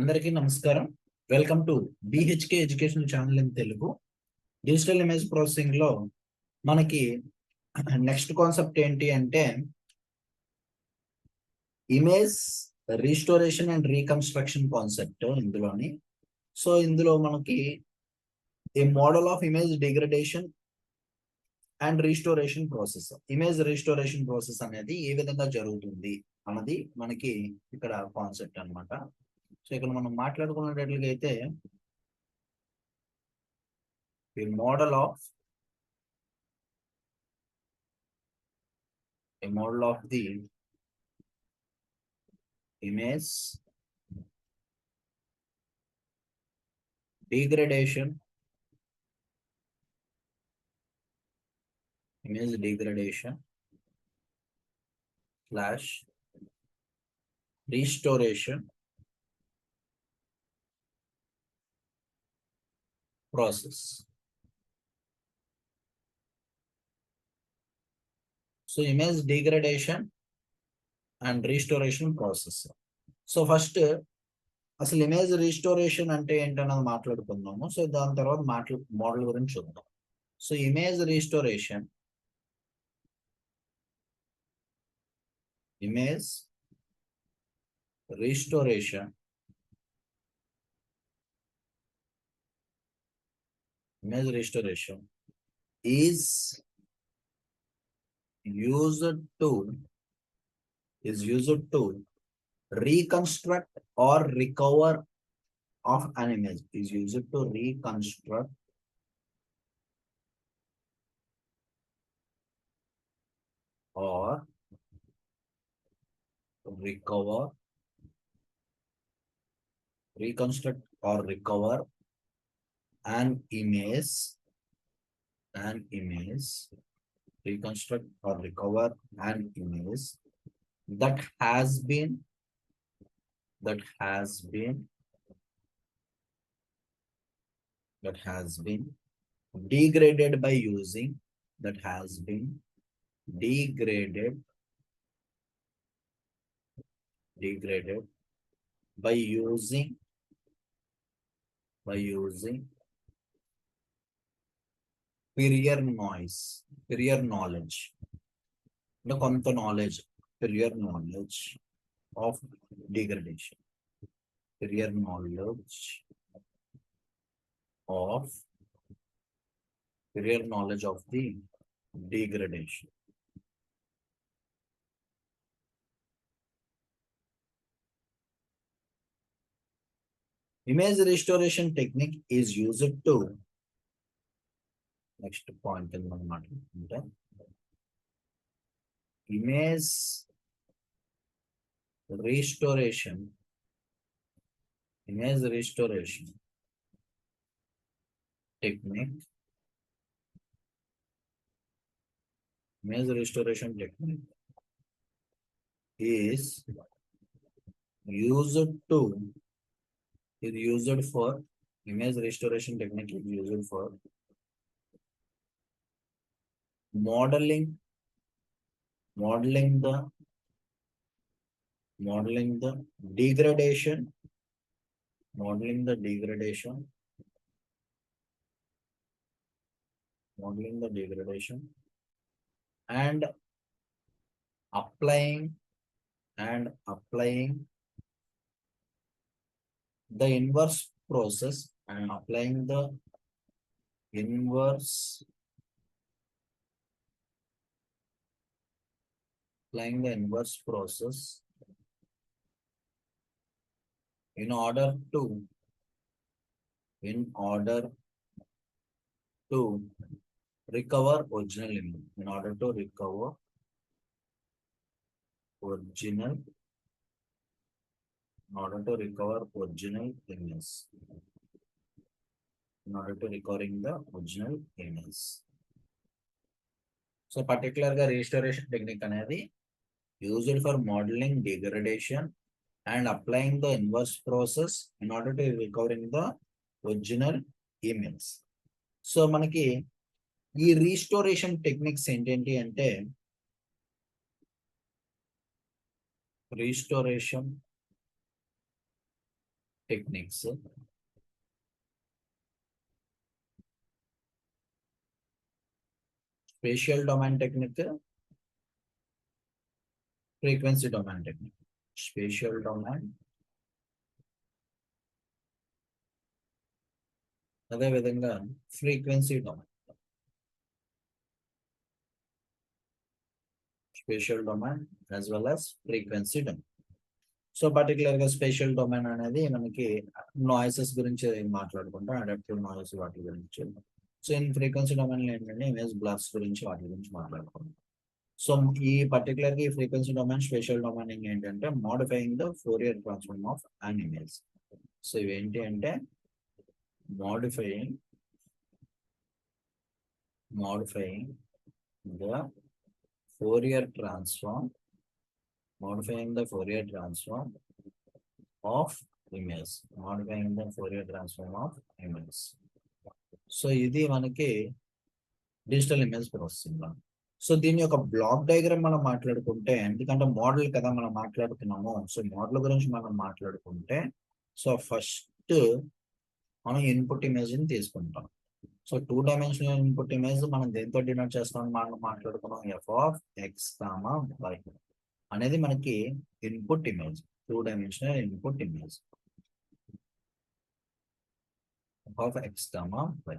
అందరికీ నమస్కారం. Welcome to BHK education channel in Telugu. Digital image processing లో మనకి నెక్స్ట్ కాన్సెప్ట్ ఏంటి అంటే image restoration and reconstruction concept ఇందులోని. సో ఇందులో మనకి a model of image degradation and restoration process. Image restoration process అనేది ఏ విధంగా జరుగుతుంది అన్నది మనకి ఇక్కడ కాన్సెప్ట్ అన్నమాట. సో ఇక్కడ మనం మాట్లాడుకున్నట్లుగా అయితే a model of the image degradation slash restoration process. So image degradation and restoration process. So first అసలు ఇమేజ్ రీస్టోరేషన్ అంటే ఏంటన్నది మాట్లాడుకుందాము. సో దాని తర్వాత మోడల్ గురించి చూద్దాం. So image restoration is used to reconstruct or recover of an image. Is used to reconstruct or recover an image that has been degraded by using prior knowledge of degradation, prior knowledge of the degradation. Image restoration technique is used to next point in image restoration technique is used for modeling the degradation and applying the inverse process in order to recover original image, So particularly restoration technique అనేది used for modeling degradation and applying the inverse process in order to recovering the original image. So మనకి ఈ restoration techniques ఏంటి అంటే restoration techniques, spatial domain technique, frequency domain technique. Spatial domain, అదే విధంగా frequency domain. Spatial domain as well as frequency domain. So particular గా spatial domain అనేది మనకి noises గురించి మాట్లాడుకుంటాం, అడాప్టివ్ నాయిస్ వాటి గురించి. సో ఇన్ ఫ్రీక్వెన్సీ డొమైన్ ఏంటంటే ఇమేజ్ బ్లర్స్ గురించి వాటి గురించి మాట్లాడుకుంటాం. సో ఈ పర్టికులర్ గా ఈ ఫ్రీక్వెన్సీ డొమైన్ స్పేషియల్ డొమైనింగ్ ఏంటంటే modifying the Fourier transform of an image. So ఇవేంటి అంటే modifying the Fourier transform modifying the Fourier transform of image. So ఇది మనకి డిజిటల్ ఇమేజ్ ప్రాసెసింగ్. సో దీని యొక్క బ్లాక్ డయాగ్రామ్ మనం మాట్లాడుకుంటే, ఎందుకంటే మోడల్ కదా మనం మాట్లాడుతున్నాము, సో మోడల్ గురించి మనం మాట్లాడుకుంటే, సో ఫస్ట్ మనం ఇన్పుట్ ఇమేజ్ ని తీసుకుంటాం. సో 2 డైమెన్షనల్ ఇన్పుట్ ఇమేజ్ మనం దేంతో డినోట్ చేస్తామని మనం మాట్లాడుకున్నాం, f(x, y) అనేది మనకి input image, 2 dimensional input image of x, y.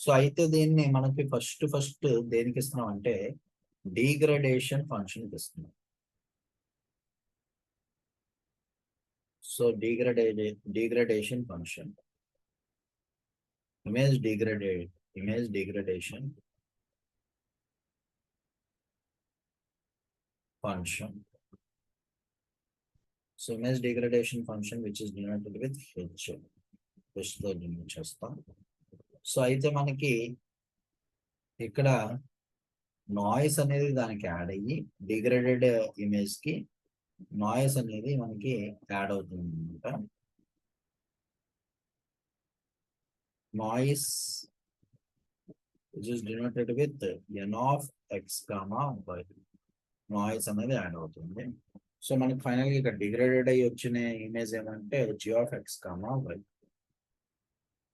So అయితే దీన్ని మనకి ఫస్ట్ దేనికి ఇస్తున్నాం అంటే డీగ్రేడేషన్ ఫంక్షన్ ఇస్తున్నాం. So degradation function, image degradation function. So image degradation function which is denoted with h. తో డినోట్ చేస్తాం. సో అయితే మనకి ఇక్కడ నాయిస్ అనేది దానికి యాడ్ అయ్యి డిగ్రేడెడ్ ఇమేజ్ కి నాయిస్ అనేది మనకి యాడ్ అవుతుంది అనమాట. Noise which is denoted with n of x, y. Noise అనేది యాడ్ అవుతుంది. సో మనకి ఫైనల్ గా ఇక్కడ డిగ్రేడెడ్ అయ్యి వచ్చిన ఇమేజ్ ఏమంటే g(x, y).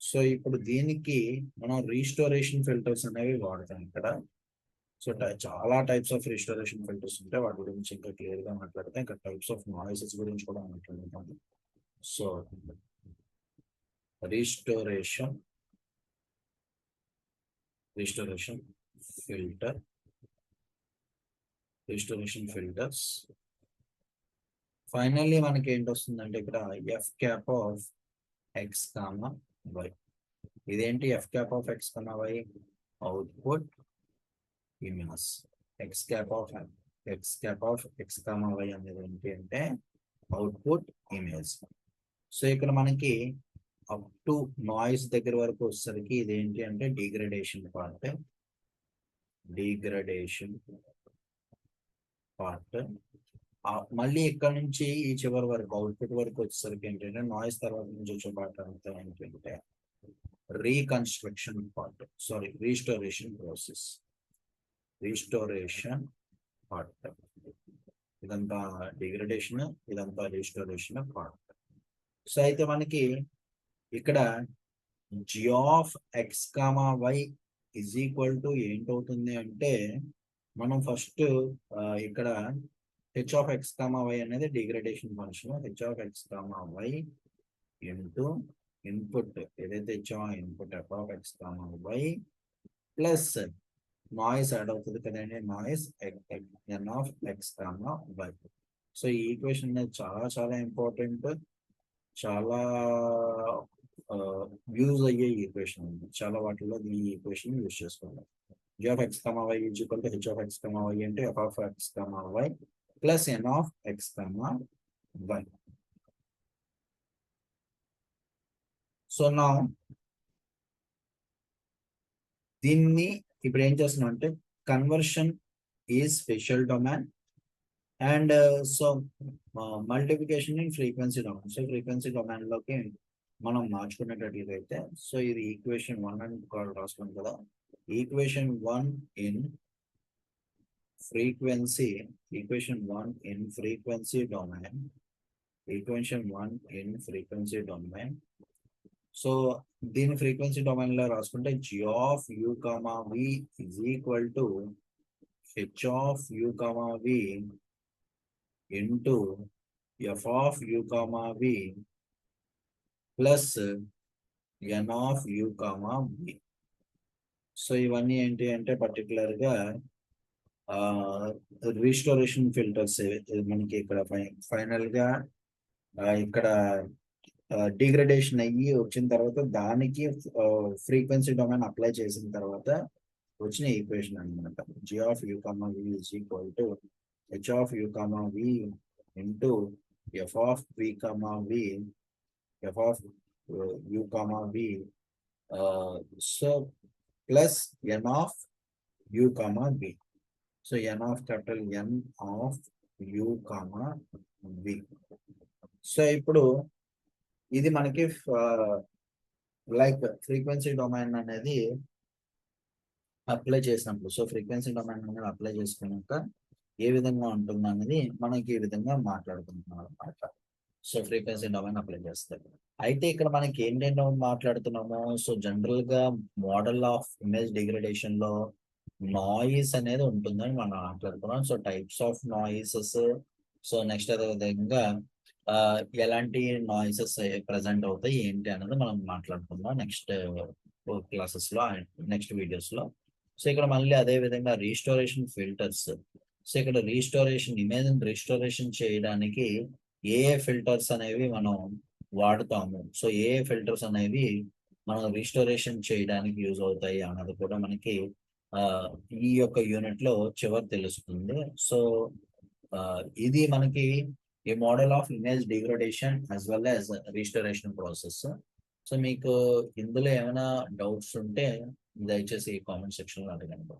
సో ఇప్పుడు దీనికి మనం రీస్టోరేషన్ ఫిల్టర్స్ అనేవి వాడతాం ఇక్కడ. సో చాలా టైప్స్ ఆఫ్ రీస్టోరేషన్ ఫిల్టర్స్ ఉంటాయి, వాటి గురించి ఇంకా క్లియర్ గా మాట్లాడతాం. ఇంకా టైప్స్ ఆఫ్ నాయిసెస్ గురించి కూడా మాట్లాడుతాం. So restoration filters. ఫైనల్లీ మనకి ఏంటి వస్తుందంటే ఇక్కడ f(x, y). ఇదేంటి f(x, y)? Output image. x(x, y) అనేది ఏంటి అంటే అవుట్పుట్ ఇమేజ్. సో ఇక్కడ మనకి అప్ టు నాయిస్ దగ్గర వరకు వచ్చేసరికి ఇదేంటి అంటే డీగ్రేడేషన్ పార్ట్. మళ్ళీ ఇక్కడ నుంచి ఈ చివరి వరకు అవుట్పుట్ వరకు వచ్చేసరికి ఏంటంటే నాయిస్ తర్వాత నుంచి వచ్చే పార్ట్ అంతా ఏంటంటే రీకన్స్ట్రక్షన్ పార్ట్, రీస్టోరేషన్ పార్ట్. ఇదంతా డిగ్రేడేషన్, ఇదంతా రీస్టోరేషన్ పార్ట్. సో అయితే మనకి ఇక్కడ g(x, y) is equal to ఏంటవుతుంది అంటే మనం ఫస్ట్ ఇక్కడ h(x, y) అనేది degradation function. h(x, y) into input ఏదైతే ఇచ్చామో input f(x, y) plus noise add అవుతుంది కదండి, noise n of x, y. So ఈ ఈక్వేషన్ అనేది చాలా ఇంపార్టెంట్, చాలా యూజ్ అయ్యే ఈక్వేషన్ ఉంది. చాలా వాటిలో ఈ ఈక్వేషన్ యూజ్ చేసుకోవాలి. g(x, y) is equal to h(x, y) అంటే f(x, y) plus n of x, y. So నా దీన్ని ఇప్పుడు ఏం చేస్తున్నాం అంటే conversion is special domain and so multiplication in frequency domain. So frequency domain లోకి మనం మార్చుకునేటట్లయితే సో ఇది ఈక్వేషన్ 1 అని రాసుకున్నాం కదా. Equation 1 in frequency domain equation 1 in frequency domain. So దీని ఫ్రీక్వెన్సీ డొమైన్ లో రాసుకుంటే g of u, v is equal to h of u, v into f of u, v plus n of u, v. So ఇవన్నీ ఏంటి అంటే particular గా restoration filters మనకి ఇక్కడ final గా ఇక్కడ డిగ్రేడేషన్ అయ్యి వచ్చిన తర్వాత దానికి ఫ్రీక్వెన్సీ డొమైన్ అప్లై చేసిన తర్వాత వచ్చిన ఈక్వేషన్ అనమాట. g of u, v is equal to h of u, v into f of v, v f of u, v so plus n of u, v. So n of capital N of u, v. So ఇప్పుడు ఇది మనకి like frequency domain అనేది apply చేసినప్పుడు, so frequency domain అనేది apply చేసుకున్నాక ఏ విధంగా ఉంటుంది అనేది మనకి ఈ విధంగా మాట్లాడుకుంటున్నాం అనమాట. సో ఫ్రీక్వెన్సీ డొమైన్ అప్లై చేస్తారు. అయితే ఇక్కడ మనకి ఏంటంటే మాట్లాడుతున్నాము, సో జనరల్ గా మోడల్ ఆఫ్ ఇమేజ్ డిగ్రేడేషన్ లో నాయిస్ అనేది ఉంటుందని మనం మాట్లాడుతున్నాం. So types of noises, so next అదే విధంగా ఎలాంటి నాయిసెస్ ప్రెసెంట్ అవుతాయి ఏంటి అనేది మనం మాట్లాడుకుందాం నెక్స్ట్ క్లాసెస్ లో, నెక్స్ట్ వీడియోస్ లో. సో ఇక్కడ మళ్ళీ అదే విధంగా రీస్టోరేషన్ ఫిల్టర్స్. సో ఇక్కడ రీస్టోరేషన్ ఇమేజ్ రీస్టోరేషన్ చేయడానికి ఏ ఫిల్టర్స్ అనేవి మనం వాడుతాము, సో ఏ ఫిల్టర్స్ అనేవి మనం రీస్టోరేషన్ చేయడానికి యూజ్ అవుతాయి అన్నది కూడా మనకి ఈ యొక్క యూనిట్ లో చివరి తెలుస్తుంది. సో ఇది మనకి a model of image degradation as well as restoration process. So మీకు ఇందులో ఏమైనా డౌట్స్ ఉంటే దయచేసి కామెంట్ సెక్షన్ లో అడగండి.